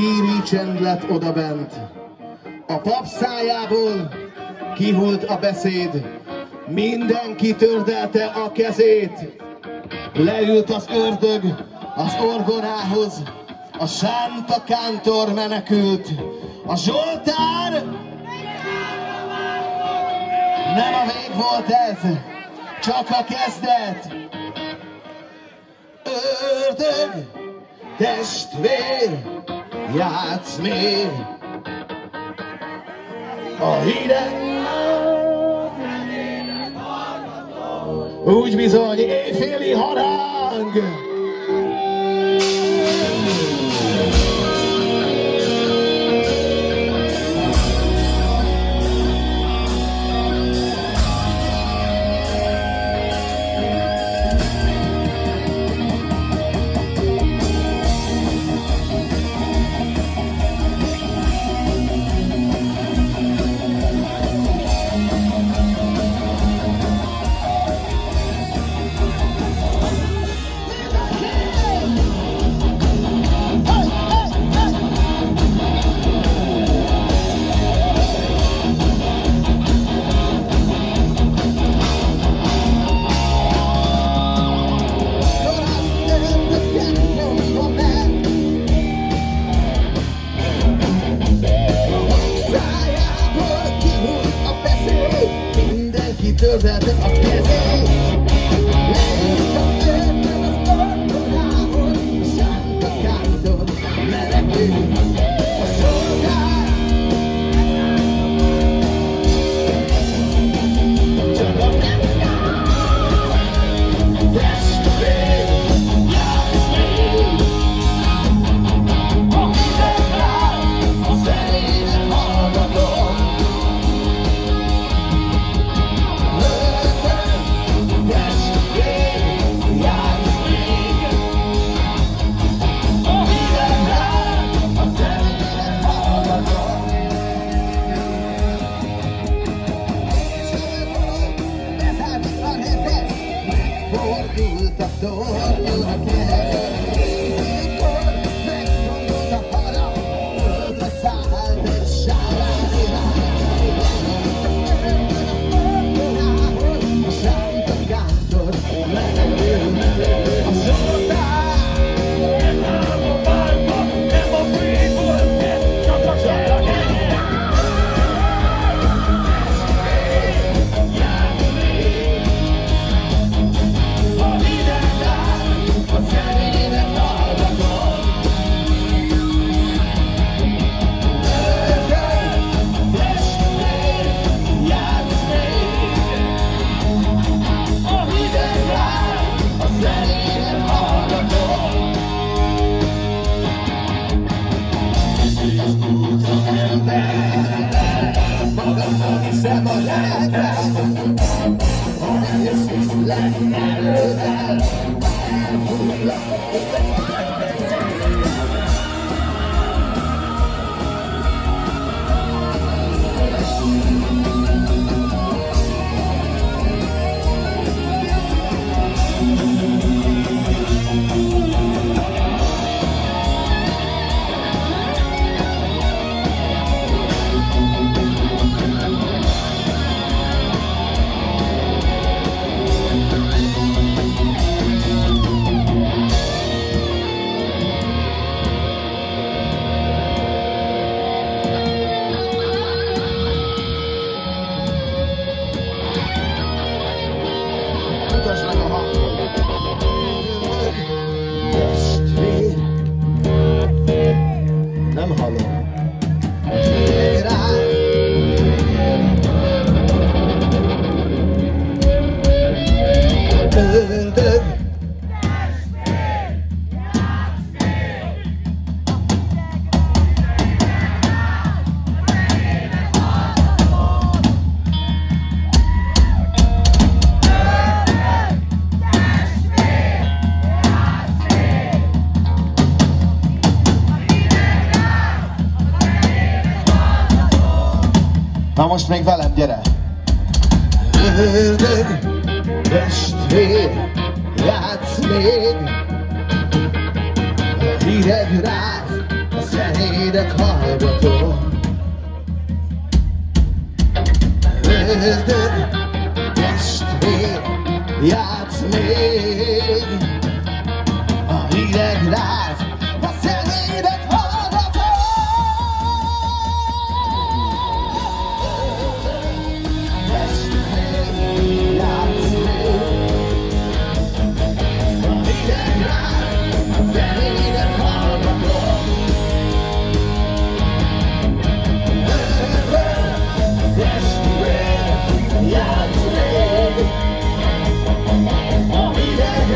Síri csend lett odabent, a pap szájából kihult a beszéd, mindenki tördelte a kezét. Leült az ördög az orgonához, a sánta kántor menekült, a zsoltár. Nem a vég volt ez, csak a kezdet. Ördög, testvér, játsz még a hideg. Úgy bizony, éjféli harang. Tördelte a kezét, leült az ördög az orgonához, sánta kántor menekült, a zsoltár. Csak a testvér, játsz még a hideg rád, a zenének hallgatom. Nem hallom. Ördög. Na most még velem, gyere! Ördög, testvér, játsz még, a hideg ráz, a zenédet hallgatom. Öldön, testvér, játsz még. A hideg láz, a zenédet hallgatom. Testvér, játsz még. A hideg láz, a zenédet hallgatom. Testvér, játsz még. A hideg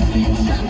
Semmi